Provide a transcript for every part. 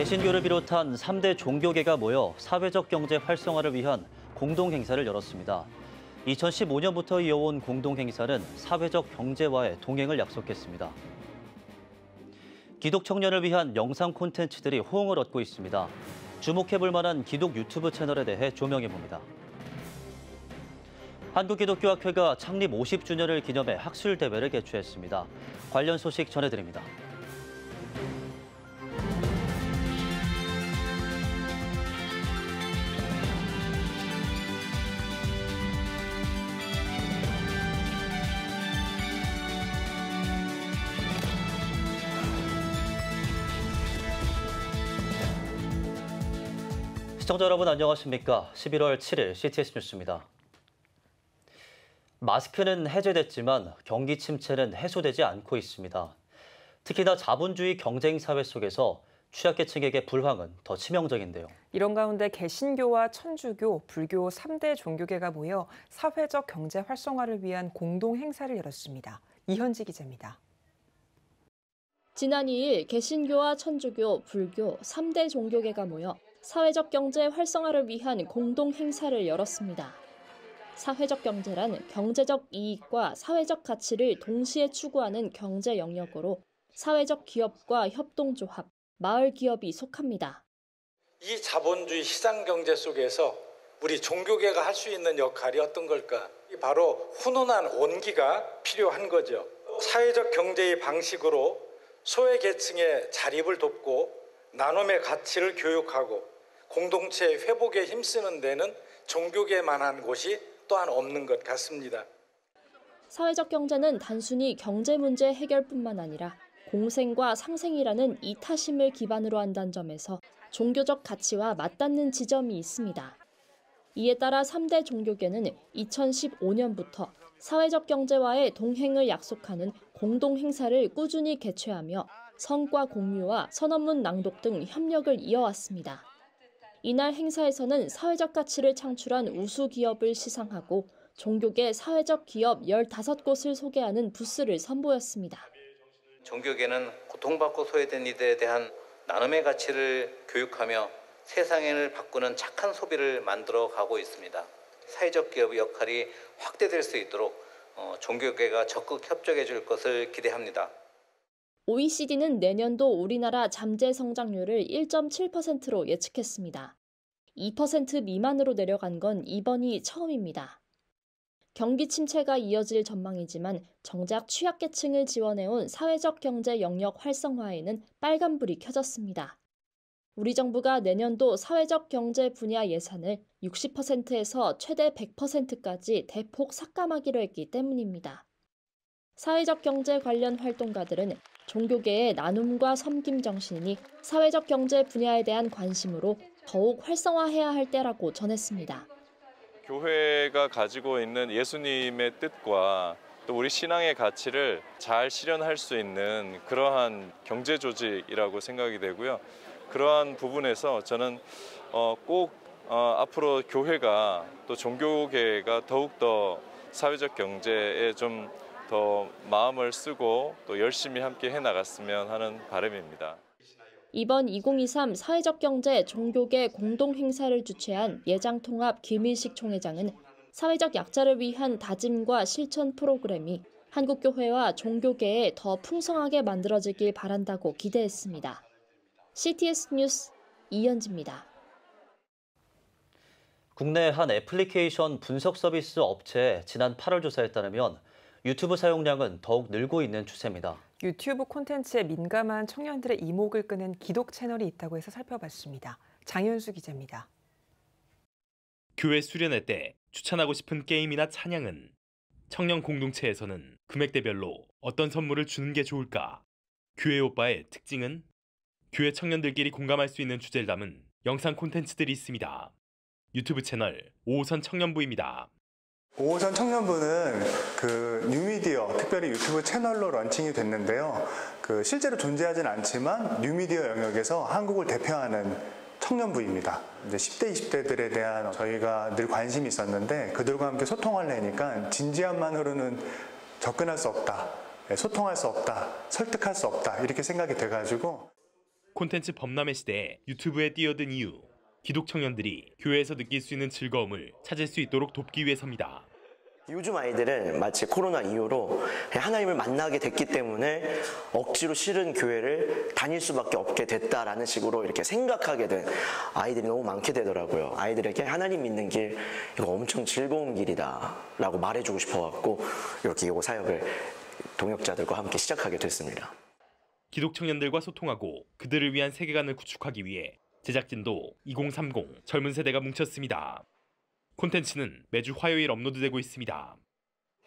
개신교를 비롯한 3대 종교계가 모여 사회적 경제 활성화를 위한 공동행사를 열었습니다. 2015년부터 이어온 공동행사는 사회적 경제와의 동행을 약속했습니다. 기독 청년을 위한 영상 콘텐츠들이 호응을 얻고 있습니다. 주목해볼 만한 기독 유튜브 채널에 대해 조명해봅니다. 한국기독교학회가 창립 50주년을 기념해 학술대회를 개최했습니다. 관련 소식 전해드립니다. 시청자 여러분 안녕하십니까? 11월 7일 CTS 뉴스입니다. 마스크는 해제됐지만 경기 침체는 해소되지 않고 있습니다. 특히나 자본주의 경쟁 사회 속에서 취약계층에게 불황은 더 치명적인데요. 이런 가운데 개신교와 천주교, 불교 3대 종교계가 모여 사회적 경제 활성화를 위한 공동 행사를 열었습니다. 이현지 기자입니다. 지난 2일 개신교와 천주교, 불교 3대 종교계가 모여 사회적 경제 활성화를 위한 공동 행사를 열었습니다. 사회적 경제란 경제적 이익과 사회적 가치를 동시에 추구하는 경제 영역으로 사회적 기업과 협동조합, 마을 기업이 속합니다. 이 자본주의 시장 경제 속에서 우리 종교계가 할 수 있는 역할이 어떤 걸까? 바로 훈훈한 온기가 필요한 거죠. 사회적 경제의 방식으로 소외계층의 자립을 돕고 나눔의 가치를 교육하고 공동체 회복에 힘쓰는 데는 종교계만한 곳이 또한 없는 것 같습니다. 사회적 경제는 단순히 경제 문제 해결뿐만 아니라 공생과 상생이라는 이타심을 기반으로 한다는 점에서 종교적 가치와 맞닿는 지점이 있습니다. 이에 따라 3대 종교계는 2015년부터 사회적 경제와의 동행을 약속하는 공동 행사를 꾸준히 개최하며 성과 공유와 선언문 낭독 등 협력을 이어왔습니다. 이날 행사에서는 사회적 가치를 창출한 우수 기업을 시상하고 종교계 사회적 기업 15곳을 소개하는 부스를 선보였습니다. 종교계는 고통받고 소외된 이들에 대한 나눔의 가치를 교육하며 세상을 바꾸는 착한 소비를 만들어 가고 있습니다. 사회적 기업의 역할이 확대될 수 있도록 종교계가 적극 협조해 줄 것을 기대합니다. OECD는 내년도 우리나라 잠재 성장률을 1.7%로 예측했습니다. 2% 미만으로 내려간 건 이번이 처음입니다. 경기 침체가 이어질 전망이지만 정작 취약계층을 지원해온 사회적 경제 영역 활성화에는 빨간불이 켜졌습니다. 우리 정부가 내년도 사회적 경제 분야 예산을 60%에서 최대 100%까지 대폭 삭감하기로 했기 때문입니다. 사회적 경제 관련 활동가들은 종교계의 나눔과 섬김 정신이 사회적 경제 분야에 대한 관심으로 더욱 활성화해야 할 때라고 전했습니다. 교회가 가지고 있는 예수님의 뜻과 또 우리 신앙의 가치를 잘 실현할 수 있는 그러한 경제 조직이라고 생각이 되고요. 그러한 부분에서 저는 꼭 앞으로 교회가 또 종교계가 더욱더 사회적 경제에 좀 더 마음을 쓰고 또 열심히 함께 해나갔으면 하는 바람입니다. 이번 2023 사회적 경제 종교계 공동 행사를 주최한 예장통합 김일식 총회장은 사회적 약자를 위한 다짐과 실천 프로그램이 한국교회와 종교계에 더 풍성하게 만들어지길 바란다고 기대했습니다. CTS 뉴스 이현지입니다. 국내 한 애플리케이션 분석 서비스 업체에 지난 8월 조사에 따르면 유튜브 사용량은 더욱 늘고 있는 추세입니다. 유튜브 콘텐츠에 민감한 청년들의 이목을 끄는 기독 채널이 있다고 해서 살펴봤습니다. 장현수 기자입니다. 교회 수련회 때 추천하고 싶은 게임이나 찬양은 청년 공동체에서는 금액대별로 어떤 선물을 주는 게 좋을까? 교회 오빠의 특징은 교회 청년들끼리 공감할 수 있는 주제를 담은 영상 콘텐츠들이 있습니다. 유튜브 채널 5호선 청년부입니다. 5호선 청년부는 뉴미디어, 특별히 유튜브 채널로 런칭이 됐는데요. 실제로 존재하진 않지만 뉴미디어 영역에서 한국을 대표하는 청년부입니다. 이제 10대, 20대들에 대한 저희가 늘 관심이 있었는데 그들과 함께 소통하려니까 진지함만으로는 접근할 수 없다, 소통할 수 없다, 설득할 수 없다 이렇게 생각이 돼가지고 콘텐츠 범람의 시대에 유튜브에 뛰어든 이유, 기독 청년들이 교회에서 느낄 수 있는 즐거움을 찾을 수 있도록 돕기 위해서입니다. 요즘 아이들은 마치 코로나 이후로 하나님을 만나게 됐기 때문에 억지로 싫은 교회를 다닐 수밖에 없게 됐다라는 식으로 이렇게 생각하게 된 아이들이 너무 많게 되더라고요. 아이들에게 하나님 믿는 길 이거 엄청 즐거운 길이다라고 말해주고 싶어갖고 이렇게 이 사역을 동역자들과 함께 시작하게 됐습니다. 기독 청년들과 소통하고 그들을 위한 세계관을 구축하기 위해 제작진도 2030 젊은 세대가 뭉쳤습니다. 콘텐츠는 매주 화요일 업로드되고 있습니다.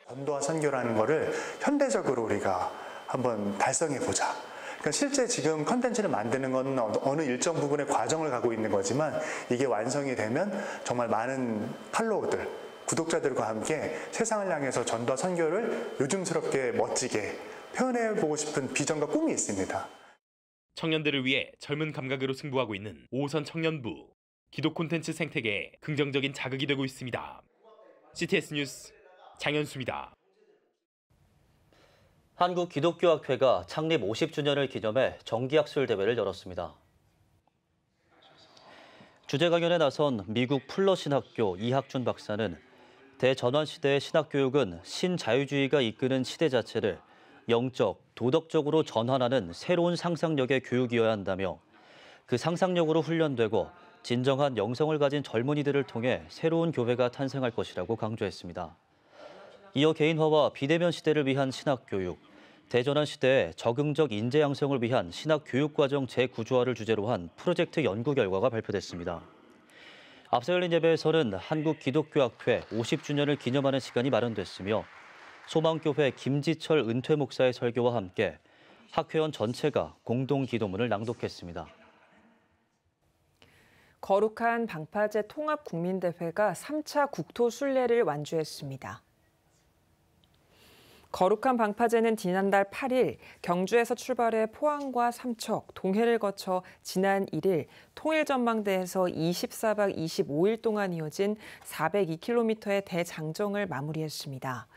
전도와 선교라는 거를 현대적으로 우리가 한번 달성해보자. 그러니까 실제 지금 콘텐츠를 만드는 건 어느 일정 부분의 과정을 가고 있는 거지만 이게 완성이 되면 정말 많은 팔로워들, 구독자들과 함께 세상을 향해서 전도와 선교를 요즘스럽게 멋지게 표현해보고 싶은 비전과 꿈이 있습니다. 청년들을 위해 젊은 감각으로 승부하고 있는 5호선 청년부. 기독 콘텐츠 생태계에 긍정적인 자극이 되고 있습니다. CTS 뉴스 장현수입니다. 한국기독교학회가 창립 50주년을 기념해 정기학술 대회를 열었습니다. 주제 강연에 나선 미국 풀러 신학교 이학준 박사는 대전환 시대의 신학교육은 신자유주의가 이끄는 시대 자체를 영적, 도덕적으로 전환하는 새로운 상상력의 교육이어야 한다며 그 상상력으로 훈련되고 진정한 영성을 가진 젊은이들을 통해 새로운 교회가 탄생할 것이라고 강조했습니다. 이어 개인화와 비대면 시대를 위한 신학교육, 대전환 시대의 적응적 인재 양성을 위한 신학교육과정 재구조화를 주제로 한 프로젝트 연구 결과가 발표됐습니다. 앞서 열린 예배에서는 한국기독교학회 50주년을 기념하는 시간이 마련됐으며 소망교회 김지철 은퇴 목사의 설교와 함께 학회원 전체가 공동 기도문을 낭독했습니다. 거룩한 방파제 통합국민대회가 3차 국토순례를 완주했습니다. 거룩한 방파제는 지난달 8일 경주에서 출발해 포항과 삼척, 동해를 거쳐 지난 1일 통일전망대에서 24박 25일 동안 이어진 402km의 대장정을 마무리했습니다.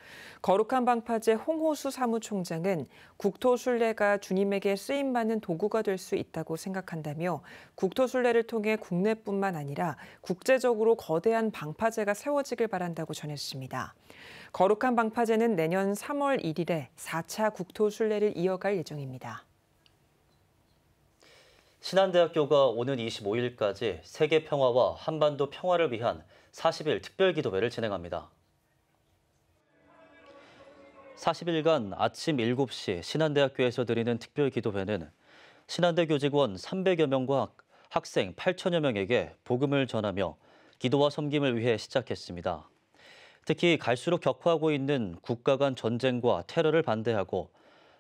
거룩한 방파제 홍호수 사무총장은 국토순례가 주님에게 쓰임받는 도구가 될 수 있다고 생각한다며 국토순례를 통해 국내뿐만 아니라 국제적으로 거대한 방파제가 세워지길 바란다고 전했습니다. 거룩한 방파제는 내년 3월 1일에 4차 국토순례를 이어갈 예정입니다. 신한대학교가 오는 25일까지 세계 평화와 한반도 평화를 위한 40일 특별기도회를 진행합니다. 40일간 아침 7시 신한대학교에서 드리는 특별기도회는 신한대 교직원 300여 명과 학생 8천여 명에게 복음을 전하며 기도와 섬김을 위해 시작했습니다. 특히 갈수록 격화하고 있는 국가 간 전쟁과 테러를 반대하고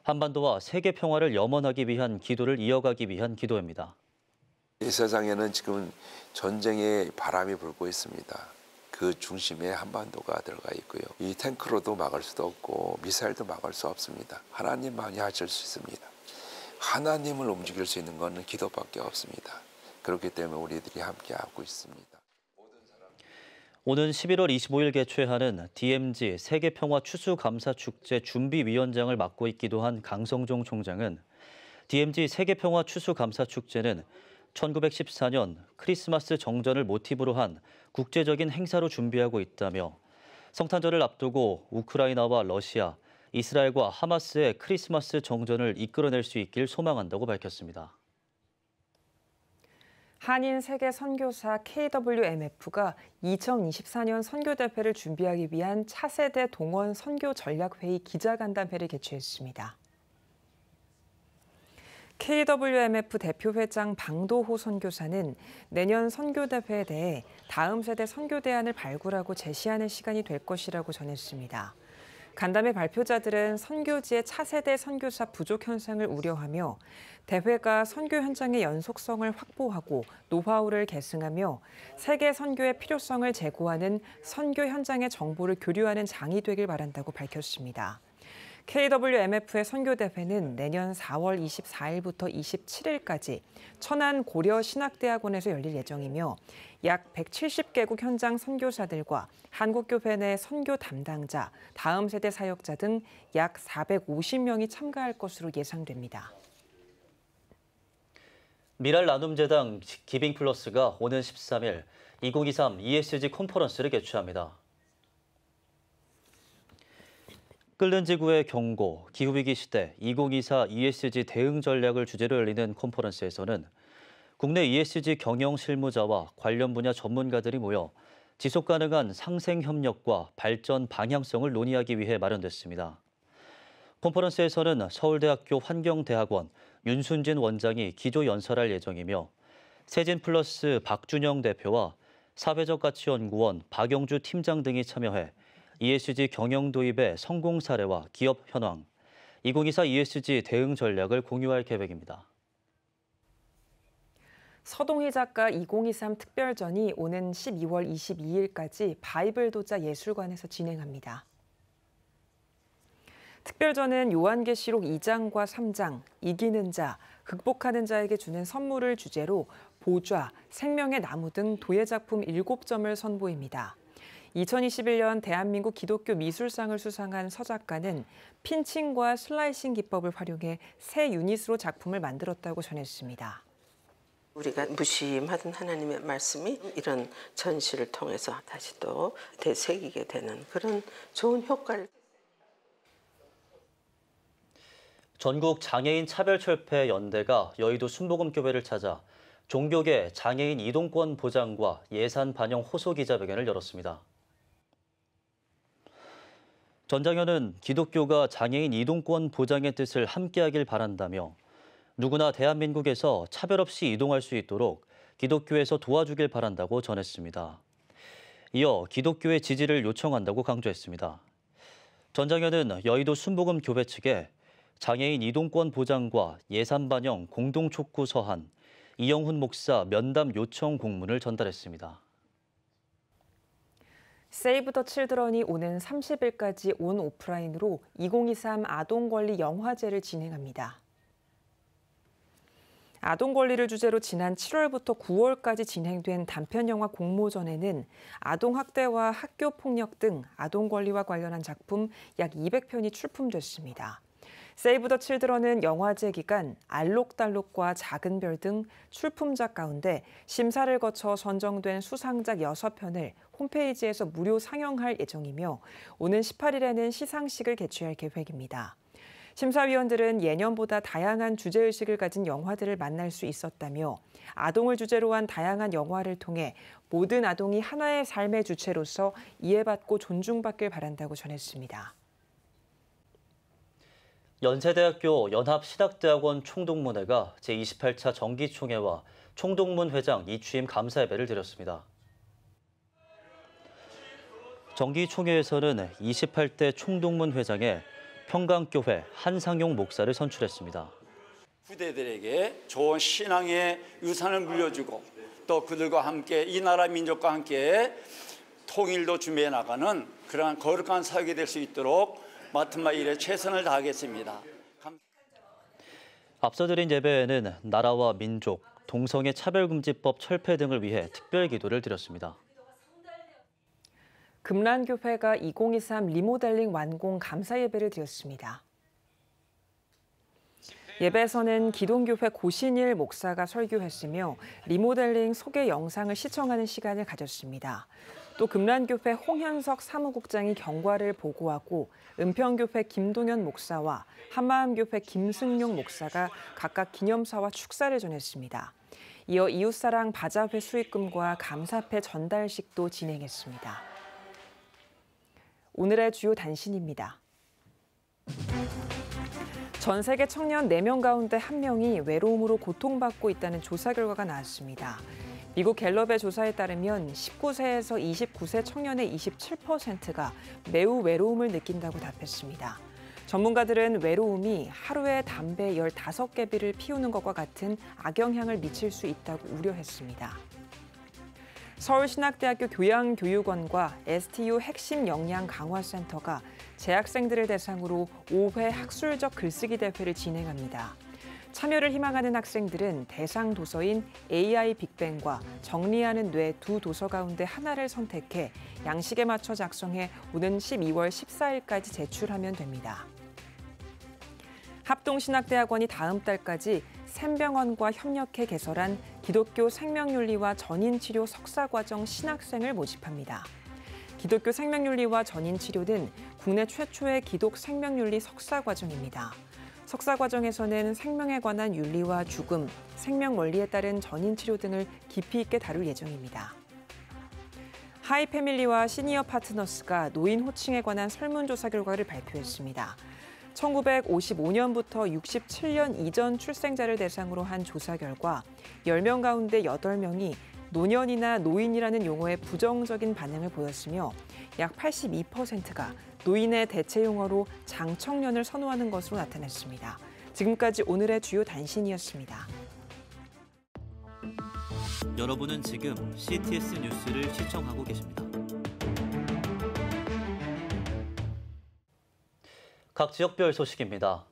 한반도와 세계 평화를 염원하기 위한 기도를 이어가기 위한 기도회입니다. 이 세상에는 지금 전쟁의 바람이 불고 있습니다. 그 중심에 한반도가 들어가 있고요. 이 탱크로도 막을 수도 없고 미사일도 막을 수 없습니다. 하나님만이 하실 수 있습니다. 하나님을 움직일 수 있는 것은 기도밖에 없습니다. 그렇기 때문에 우리들이 함께 하고 있습니다. 오는 11월 25일 개최하는 DMZ 세계평화 추수감사축제 준비위원장을 맡고 있기도 한 강성종 총장은 DMZ 세계평화 추수감사축제는 1914년 크리스마스 정전을 모티브로 한 국제적인 행사로 준비하고 있다며 성탄절을 앞두고 우크라이나와 러시아, 이스라엘과 하마스의 크리스마스 정전을 이끌어낼 수 있길 소망한다고 밝혔습니다. 한인 세계 선교사 KWMF가 2024년 선교대회를 준비하기 위한 차세대 동원 선교전략회의 기자간담회를 개최했습니다. KWMF 대표회장 방도호 선교사는 내년 선교대회에 대해 다음 세대 선교대안을 발굴하고 제시하는 시간이 될 것이라고 전했습니다. 간담회 발표자들은 선교지의 차세대 선교사 부족 현상을 우려하며 대회가 선교 현장의 연속성을 확보하고 노하우를 계승하며 세계 선교의 필요성을 제고하는 선교 현장의 정보를 교류하는 장이 되길 바란다고 밝혔습니다. KWMF의 선교대회는 내년 4월 24일부터 27일까지 천안 고려신학대학원에서 열릴 예정이며 약 170개국 현장 선교사들과 한국교회 내 선교 담당자, 다음 세대 사역자 등 약 450명이 참가할 것으로 예상됩니다. 미랄 나눔재단 기빙플러스가 오는 13일 2023 ESG 컨퍼런스를 개최합니다. 끓는 지구의 경고, 기후위기 시대 2024 ESG 대응 전략을 주제로 열리는 컨퍼런스에서는 국내 ESG 경영 실무자와 관련 분야 전문가들이 모여 지속가능한 상생 협력과 발전 방향성을 논의하기 위해 마련됐습니다. 컨퍼런스에서는 서울대학교 환경대학원 윤순진 원장이 기조 연설할 예정이며 세진플러스 박준영 대표와 사회적가치연구원 박영주 팀장 등이 참여해 ESG 경영 도입의 성공 사례와 기업 현황, 2024 ESG 대응 전략을 공유할 계획입니다. 서동희 작가 2023 특별전이 오는 12월 22일까지 바이블 도자 예술관에서 진행합니다. 특별전은 요한계시록 2장과 3장, 이기는 자, 극복하는 자에게 주는 선물을 주제로 보좌, 생명의 나무 등 도예 작품 7점을 선보입니다. 2021년 대한민국 기독교 미술상을 수상한 서 작가는 핀칭과 슬라이싱 기법을 활용해 새 유닛으로 작품을 만들었다고 전했습니다. 우리가 무심하던 하나님의 말씀이 이런 전시를 통해서 다시 또 되새기게 되는 그런 좋은 효과를. 전국 장애인 차별철폐 연대가 여의도 순복음교회를 찾아 종교계 장애인 이동권 보장과 예산 반영 호소 기자회견을 열었습니다. 전 장현은 기독교가 장애인 이동권 보장의 뜻을 함께하길 바란다며 누구나 대한민국에서 차별 없이 이동할 수 있도록 기독교에서 도와주길 바란다고 전했습니다. 이어 기독교의 지지를 요청한다고 강조했습니다. 전 장현은 여의도 순복음교회 측에 장애인 이동권 보장과 예산 반영 공동 촉구 서한, 이영훈 목사 면담 요청 공문을 전달했습니다. 세이브 더 칠드런이 오는 30일까지 온 오프라인으로 2023 아동권리 영화제를 진행합니다. 아동 권리를 주제로 지난 7월부터 9월까지 진행된 단편영화 공모전에는 아동 학대와 학교 폭력 등 아동 권리와 관련한 작품 약 200편이 출품됐습니다. 세이브 더 칠드런은 영화제 기간 알록달록과 작은 별 등 출품작 가운데 심사를 거쳐 선정된 수상작 6편을 홈페이지에서 무료 상영할 예정이며 오는 18일에는 시상식을 개최할 계획입니다. 심사위원들은 예년보다 다양한 주제의식을 가진 영화들을 만날 수 있었다며 아동을 주제로 한 다양한 영화를 통해 모든 아동이 하나의 삶의 주체로서 이해받고 존중받길 바란다고 전했습니다. 연세대학교 연합신학대학원 총동문회가 제28차 정기총회와 총동문 회장 이취임 감사 예배를 드렸습니다. 정기총회에서는 28대 총동문 회장에 평강교회 한상용 목사를 선출했습니다. 후대들에게 좋은 신앙의 유산을 물려주고 또 그들과 함께 이 나라 민족과 함께 통일도 준비해 나가는 그러한 거룩한 사역이 될 수 있도록 맡은 바 일에 최선을 다하겠습니다. 앞서 드린 예배에는 나라와 민족, 동성애 차별금지법 철폐 등을 위해 특별 기도를 드렸습니다. 금란교회가 2023 리모델링 완공 감사 예배를 드렸습니다. 예배에서는 기동교회 고신일 목사가 설교했으며 리모델링 소개 영상을 시청하는 시간을 가졌습니다. 또 금란교회 홍현석 사무국장이 경과를 보고하고 은평교회 김동현 목사와 한마음교회 김승용 목사가 각각 기념사와 축사를 전했습니다. 이어 이웃사랑 바자회 수익금과 감사패 전달식도 진행했습니다. 오늘의 주요 단신입니다. 전 세계 청년 4명 가운데 1명이 외로움으로 고통받고 있다는 조사 결과가 나왔습니다. 미국 갤럽의 조사에 따르면 19세에서 29세 청년의 27%가 매우 외로움을 느낀다고 답했습니다. 전문가들은 외로움이 하루에 담배 15개비를 피우는 것과 같은 악영향을 미칠 수 있다고 우려했습니다. 서울신학대학교 교양교육원과 STU 핵심 역량 강화센터가 재학생들을 대상으로 5회 학술적 글쓰기 대회를 진행합니다. 참여를 희망하는 학생들은 대상 도서인 AI 빅뱅과 정리하는 뇌 두 도서 가운데 하나를 선택해 양식에 맞춰 작성해 오는 12월 14일까지 제출하면 됩니다. 합동신학대학원이 다음 달까지 샘병원과 협력해 개설한 기독교 생명윤리와 전인치료 석사과정 신학생을 모집합니다. 기독교 생명윤리와 전인치료는 국내 최초의 기독 생명윤리 석사과정입니다. 석사과정에서는 생명에 관한 윤리와 죽음, 생명 원리에 따른 전인치료 등을 깊이 있게 다룰 예정입니다. 하이패밀리와 시니어 파트너스가 노인 호칭에 관한 설문조사 결과를 발표했습니다. 1955년부터 67년 이전 출생자를 대상으로 한 조사 결과 10명 가운데 8명이 노년이나 노인이라는 용어에 부정적인 반응을 보였으며 약 82%가 노인의 대체 용어로 장청년을 선호하는 것으로 나타났습니다. 지금까지 오늘의 주요 단신이었습니다. 여러분은 지금 CTS 뉴스를 시청하고 계십니다. 각 지역별 소식입니다.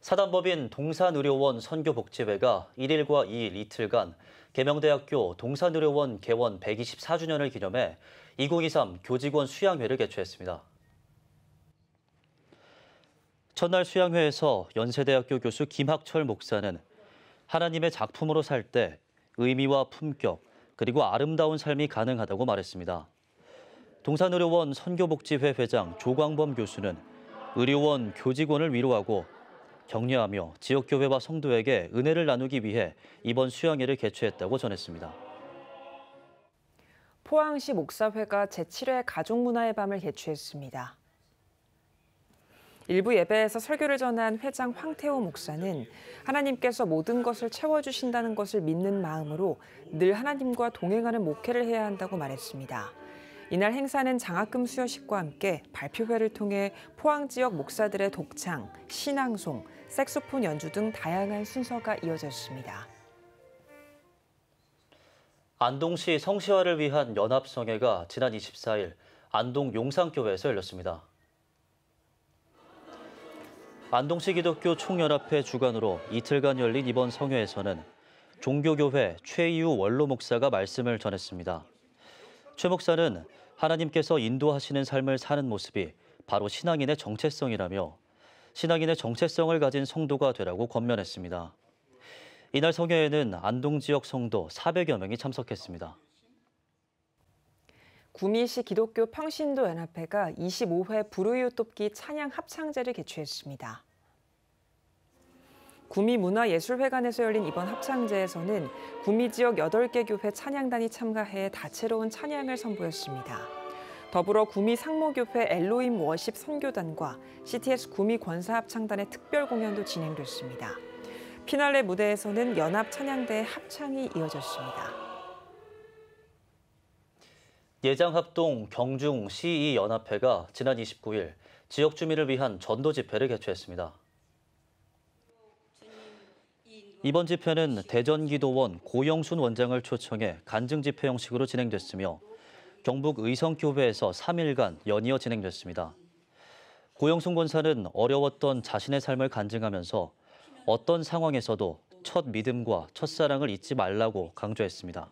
사단법인 동산의료원 선교복지회가 1일과 2일 이틀간 계명대학교 동산의료원 개원 124주년을 기념해 2023 교직원 수양회를 개최했습니다. 첫날 수양회에서 연세대학교 교수 김학철 목사는 하나님의 작품으로 살 때 의미와 품격, 그리고 아름다운 삶이 가능하다고 말했습니다. 동산의료원 선교복지회 회장 조광범 교수는 의료원 교직원을 위로하고 격려하며 지역교회와 성도에게 은혜를 나누기 위해 이번 수양회를 개최했다고 전했습니다. 포항시 목사회가 제7회 가족문화의 밤을 개최했습니다. 일부 예배에서 설교를 전한 회장 황태호 목사는 하나님께서 모든 것을 채워주신다는 것을 믿는 마음으로 늘 하나님과 동행하는 목회를 해야 한다고 말했습니다. 이날 행사는 장학금 수여식과 함께 발표회를 통해 포항 지역 목사들의 독창, 신앙송, 색소폰 연주 등 다양한 순서가 이어졌습니다. 안동시 성시화를 위한 연합성회가 지난 24일 안동 용산교회에서 열렸습니다. 안동시 기독교 총연합회 주관으로 이틀간 열린 이번 성회에서는 종교교회 최이우 원로 목사가 말씀을 전했습니다. 최 목사는 하나님께서 인도하시는 삶을 사는 모습이 바로 신앙인의 정체성이라며 신앙인의 정체성을 가진 성도가 되라고 권면했습니다. 이날 성회에는 안동 지역 성도 400여 명이 참석했습니다. 구미시 기독교 평신도 연합회가 25회 불우이웃 돕기 찬양 합창제를 개최했습니다. 구미문화예술회관에서 열린 이번 합창제에서는 구미 지역 8개 교회 찬양단이 참가해 다채로운 찬양을 선보였습니다. 더불어 구미 상모교회 엘로힘 워십 선교단과 CTS 구미 권사합창단의 특별 공연도 진행됐습니다. 피날레 무대에서는 연합 찬양대의 합창이 이어졌습니다. 예장합동 경중 시의연합회가 지난 29일 지역 주민을 위한 전도 집회를 개최했습니다. 이번 집회는 대전기도원 고영순 원장을 초청해 간증 집회 형식으로 진행됐으며 경북 의성교회에서 3일간 연이어 진행됐습니다. 고영순 권사는 어려웠던 자신의 삶을 간증하면서 어떤 상황에서도 첫 믿음과 첫사랑을 잊지 말라고 강조했습니다.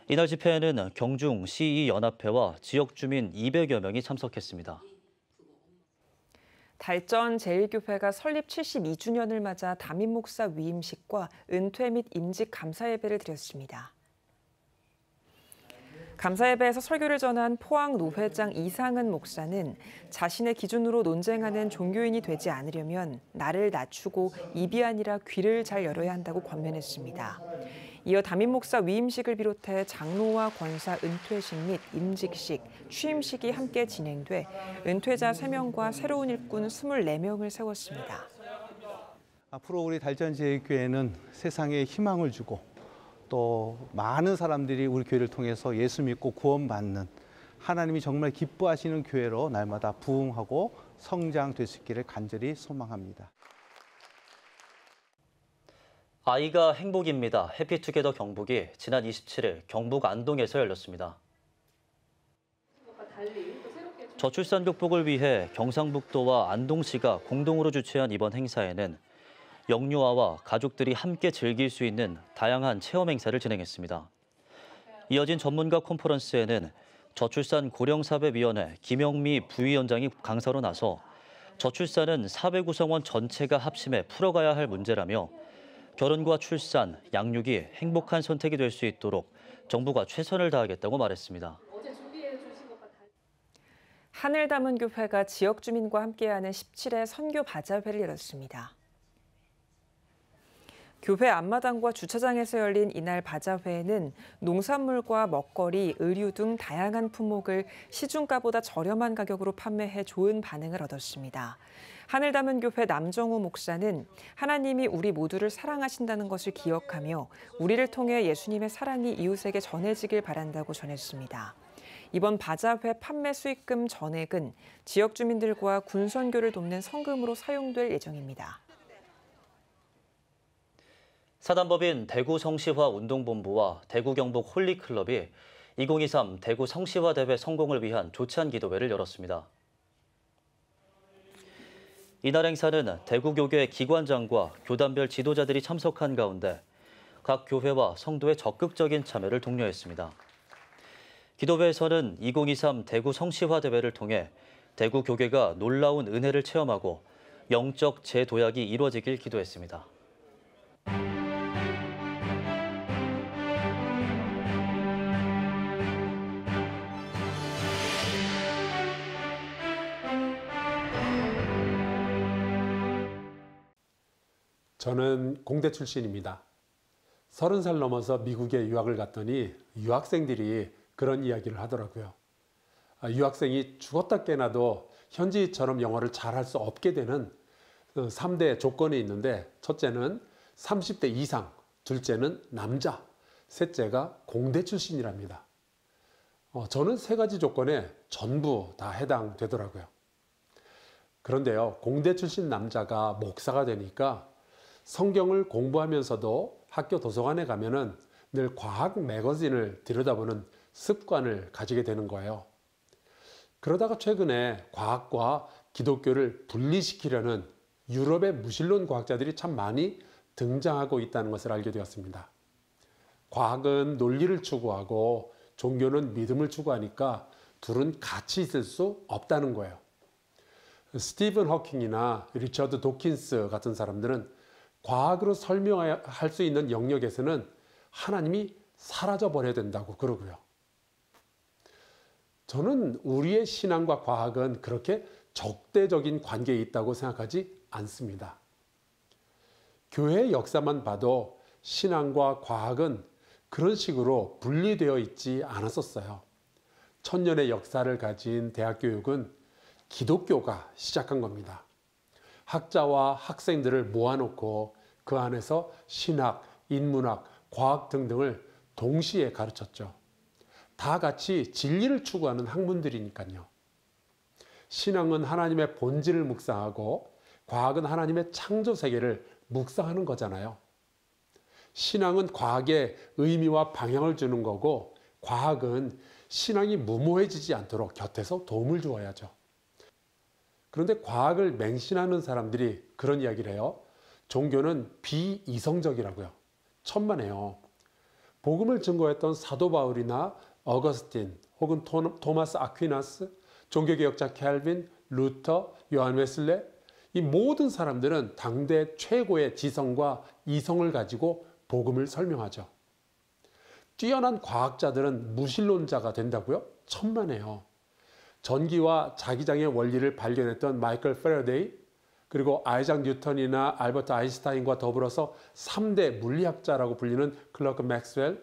이날 집회에는 경중 시의연합회와 지역 주민 200여 명이 참석했습니다. 달전 제1교회가 설립 72주년을 맞아 담임 목사 위임식과 은퇴 및 임직 감사 예배를 드렸습니다. 감사 예배에서 설교를 전한 포항 노회장 이상은 목사는 자신의 기준으로 논쟁하는 종교인이 되지 않으려면 나를 낮추고 입이 아니라 귀를 잘 열어야 한다고 권면했습니다. 이어 담임 목사 위임식을 비롯해 장로와 권사 은퇴식 및 임직식, 취임식이 함께 진행돼 은퇴자 3명과 새로운 일꾼 24명을 세웠습니다. 앞으로 우리 달전제일교회는 세상에 희망을 주고 또 많은 사람들이 우리 교회를 통해서 예수 믿고 구원받는 하나님이 정말 기뻐하시는 교회로 날마다 부흥하고 성장될 수 있기를 간절히 소망합니다. 아이가 행복입니다. 해피투게더 경북이 지난 27일 경북 안동에서 열렸습니다. 저출산 극복을 위해 경상북도와 안동시가 공동으로 주최한 이번 행사에는 영유아와 가족들이 함께 즐길 수 있는 다양한 체험 행사를 진행했습니다. 이어진 전문가 컨퍼런스에는 저출산 고령사회위원회 김영미 부위원장이 강사로 나서 저출산은 사회 구성원 전체가 합심해 풀어가야 할 문제라며 결혼과 출산, 양육이 행복한 선택이 될 수 있도록 정부가 최선을 다하겠다고 말했습니다. 하늘 담은 교회가 지역 주민과 함께하는 17회 선교 바자회를 열었습니다. 교회 앞마당과 주차장에서 열린 이날 바자회에는 농산물과 먹거리, 의류 등 다양한 품목을 시중가보다 저렴한 가격으로 판매해 좋은 반응을 얻었습니다. 하늘 담은 교회 남정우 목사는 하나님이 우리 모두를 사랑하신다는 것을 기억하며 우리를 통해 예수님의 사랑이 이웃에게 전해지길 바란다고 전했습니다. 이번 바자회 판매 수익금 전액은 지역 주민들과 군선교를 돕는 성금으로 사용될 예정입니다. 사단법인 대구 성시화 운동본부와 대구 경북 홀리클럽이 2023 대구 성시화 대회 성공을 위한 조찬 기도회를 열었습니다. 이날 행사는 대구 교계 기관장과 교단별 지도자들이 참석한 가운데 각 교회와 성도의 적극적인 참여를 독려했습니다. 기도회에서는 2023 대구 성시화 대회를 통해 대구 교계가 놀라운 은혜를 체험하고 영적 재도약이 이루어지길 기도했습니다. 저는 공대 출신입니다. 30살 넘어서 미국에 유학을 갔더니 유학생들이 그런 이야기를 하더라고요. 유학생이 죽었다 깨나도 현지처럼 영어를 잘할 수 없게 되는 3대 조건이 있는데, 첫째는 30대 이상, 둘째는 남자, 셋째가 공대 출신이랍니다. 저는 3가지 조건에 전부 다 해당되더라고요. 그런데요, 공대 출신 남자가 목사가 되니까 성경을 공부하면서도 학교 도서관에 가면은 늘 과학 매거진을 들여다보는 습관을 가지게 되는 거예요. 그러다가 최근에 과학과 기독교를 분리시키려는 유럽의 무신론 과학자들이 참 많이 등장하고 있다는 것을 알게 되었습니다. 과학은 논리를 추구하고 종교는 믿음을 추구하니까 둘은 같이 있을 수 없다는 거예요. 스티븐 허킹이나 리처드 도킨스 같은 사람들은 과학으로 설명할 수 있는 영역에서는 하나님이 사라져버려야 된다고 그러고요. 저는 우리의 신앙과 과학은 그렇게 적대적인 관계에 있다고 생각하지 않습니다. 교회의 역사만 봐도 신앙과 과학은 그런 식으로 분리되어 있지 않았었어요. 1000년의 역사를 가진 대학교육은 기독교가 시작한 겁니다. 학자와 학생들을 모아놓고 그 안에서 신학, 인문학, 과학 등등을 동시에 가르쳤죠. 다 같이 진리를 추구하는 학문들이니까요. 신앙은 하나님의 본질을 묵상하고 과학은 하나님의 창조 세계를 묵상하는 거잖아요. 신앙은 과학에 의미와 방향을 주는 거고, 과학은 신앙이 무모해지지 않도록 곁에서 도움을 주어야죠. 그런데 과학을 맹신하는 사람들이 그런 이야기를 해요. 종교는 비이성적이라고요. 천만에요. 복음을 증거했던 사도 바울이나 어거스틴 혹은 토마스 아퀴나스, 종교개혁자 켈빈, 루터, 요한 웨슬레, 이 모든 사람들은 당대 최고의 지성과 이성을 가지고 복음을 설명하죠. 뛰어난 과학자들은 무신론자가 된다고요? 천만에요. 전기와 자기장의 원리를 발견했던 마이클 패러데이, 그리고 아이작 뉴턴이나 알버트 아인슈타인과 더불어서 3대 물리학자라고 불리는 클러크 맥스웰,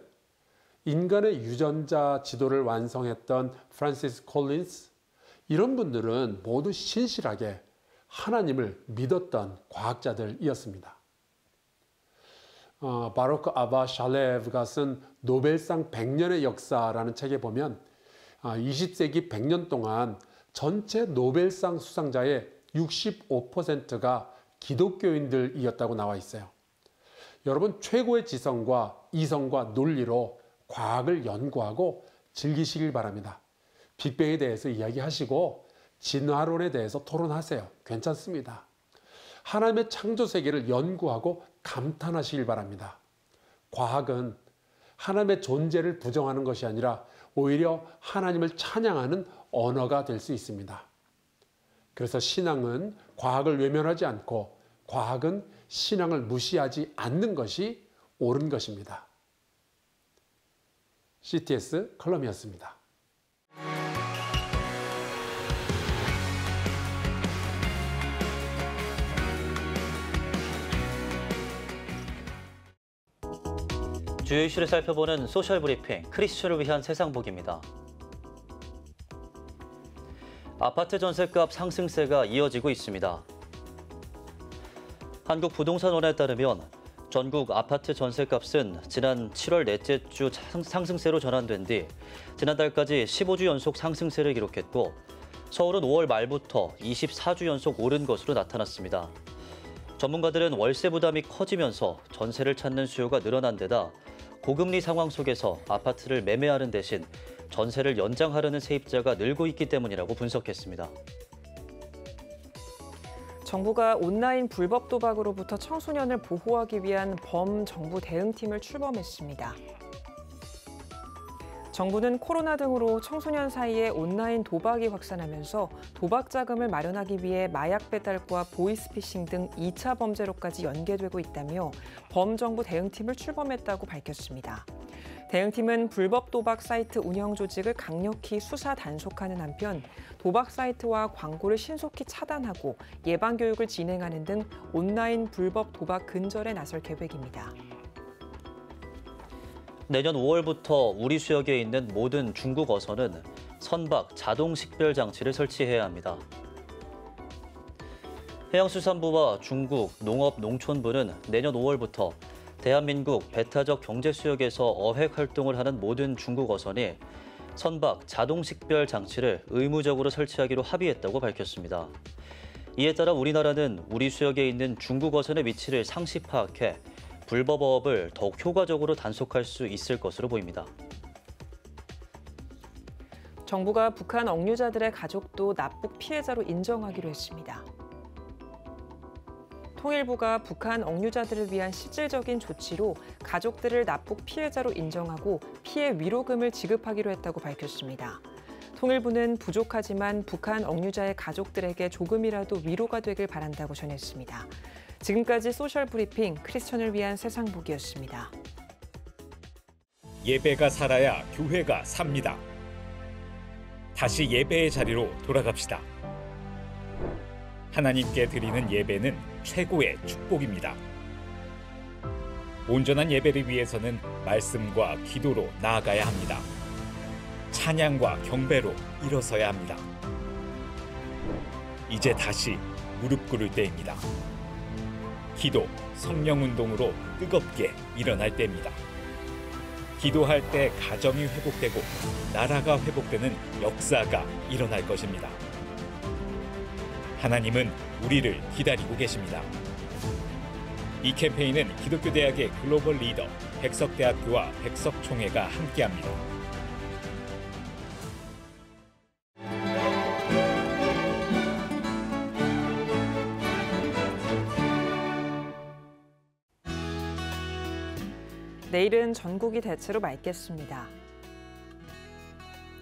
인간의 유전자 지도를 완성했던 프란시스 콜린스, 이런 분들은 모두 신실하게 하나님을 믿었던 과학자들이었습니다. 바로크 아바 샬레브가 쓴 노벨상 100년의 역사라는 책에 보면 20세기 100년 동안 전체 노벨상 수상자의 65%가 기독교인들이었다고 나와 있어요. 여러분, 최고의 지성과 이성과 논리로 과학을 연구하고 즐기시길 바랍니다. 빅뱅에 대해서 이야기하시고 진화론에 대해서 토론하세요. 괜찮습니다. 하나님의 창조 세계를 연구하고 감탄하시길 바랍니다. 과학은 하나님의 존재를 부정하는 것이 아니라 오히려 하나님을 찬양하는 언어가 될 수 있습니다. 그래서 신앙은 과학을 외면하지 않고 과학은 신앙을 무시하지 않는 것이 옳은 것입니다. CTS 컬럼이었습니다. 주요 이슈를 살펴보는 소셜 브리핑, 크리스천을 위한 세상보기입니다. 아파트 전셋값 상승세가 이어지고 있습니다. 한국부동산원에 따르면 전국 아파트 전셋값은 지난 7월 넷째 주 상승세로 전환된 뒤 지난달까지 15주 연속 상승세를 기록했고 서울은 5월 말부터 24주 연속 오른 것으로 나타났습니다. 전문가들은 월세 부담이 커지면서 전세를 찾는 수요가 늘어난 데다 고금리 상황 속에서 아파트를 매매하는 대신 전세를 연장하려는 세입자가 늘고 있기 때문이라고 분석했습니다. 정부가 온라인 불법 도박으로부터 청소년을 보호하기 위한 범정부 대응팀을 출범했습니다. 정부는 코로나 등으로 청소년 사이에 온라인 도박이 확산하면서 도박 자금을 마련하기 위해 마약 배달과 보이스피싱 등 2차 범죄로까지 연계되고 있다며 범정부 대응팀을 출범했다고 밝혔습니다. 대응팀은 불법 도박 사이트 운영 조직을 강력히 수사 단속하는 한편 도박 사이트와 광고를 신속히 차단하고 예방 교육을 진행하는 등 온라인 불법 도박 근절에 나설 계획입니다. 내년 5월부터 우리 수역에 있는 모든 중국 어선은 선박 자동 식별 장치를 설치해야 합니다. 해양수산부와 중국 농업농촌부는 내년 5월부터 대한민국 배타적 경제 수역에서 어획 활동을 하는 모든 중국 어선이 선박 자동 식별 장치를 의무적으로 설치하기로 합의했다고 밝혔습니다. 이에 따라 우리나라는 우리 수역에 있는 중국 어선의 위치를 상시 파악해 불법 어업을 더욱 효과적으로 단속할 수 있을 것으로 보입니다. 정부가 북한 억류자들의 가족도 납북 피해자로 인정하기로 했습니다. 통일부가 북한 억류자들을 위한 실질적인 조치로 가족들을 납북 피해자로 인정하고 피해 위로금을 지급하기로 했다고 밝혔습니다. 통일부는 부족하지만 북한 억류자의 가족들에게 조금이라도 위로가 되길 바란다고 전했습니다. 지금까지 소셜 브리핑 크리스천을 위한 세상 보기였습니다. 예배가 살아야 교회가 삽니다. 다시 예배의 자리로 돌아갑시다. 하나님께 드리는 예배는 최고의 축복입니다. 온전한 예배를 위해서는 말씀과 기도로 나아가야 합니다. 찬양과 경배로 일어서야 합니다. 이제 다시 무릎 꿇을 때입니다. 기도, 성령운동으로 뜨겁게 일어날 때입니다. 기도할 때 가정이 회복되고 나라가 회복되는 역사가 일어날 것입니다. 하나님은 우리를 기다리고 계십니다. 이 캠페인은 기독교대학의 글로벌 리더 백석대학교와 백석총회가 함께합니다. 내일은 전국이 대체로 맑겠습니다.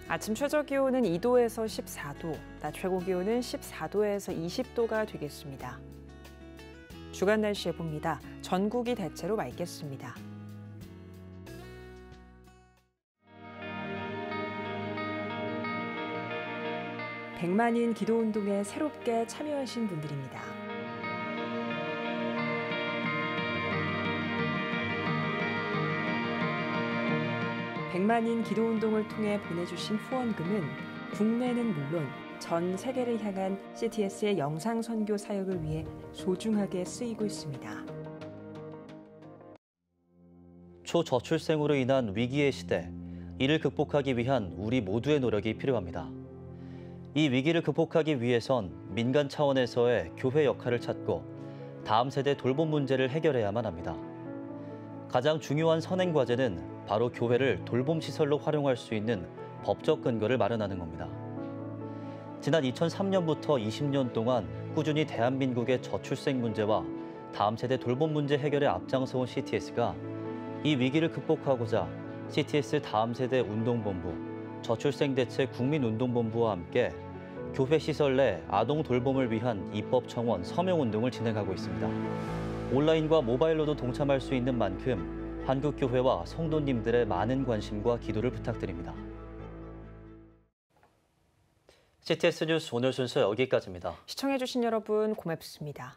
아침 최저기온은 2도에서 14도, 낮 최고기온은 14도에서 20도가 되겠습니다. 주간 날씨 예보입니다. 전국이 대체로 맑겠습니다. 백만인 기도운동에 새롭게 참여하신 분들입니다. 백만인 기도운동을 통해 보내주신 후원금은 국내는 물론 전 세계를 향한 CTS의 영상 선교 사역을 위해 소중하게 쓰이고 있습니다. 초저출생으로 인한 위기의 시대, 이를 극복하기 위한 우리 모두의 노력이 필요합니다. 이 위기를 극복하기 위해선 민간 차원에서의 교회 역할을 찾고 다음 세대 돌봄 문제를 해결해야만 합니다. 가장 중요한 선행 과제는 바로 교회를 돌봄 시설로 활용할 수 있는 법적 근거를 마련하는 겁니다. 지난 2003년부터 20년 동안 꾸준히 대한민국의 저출생 문제와 다음 세대 돌봄 문제 해결에 앞장서온 CTS가 이 위기를 극복하고자 CTS 다음 세대 운동본부, 저출생 대책 국민운동본부와 함께 교회 시설 내 아동 돌봄을 위한 입법 청원 서명 운동을 진행하고 있습니다. 온라인과 모바일로도 동참할 수 있는 만큼 한국교회와 성도님들의 많은 관심과 기도를 부탁드립니다. CTS 뉴스 오늘 순서 여기까지입니다. 시청해주신 여러분 고맙습니다.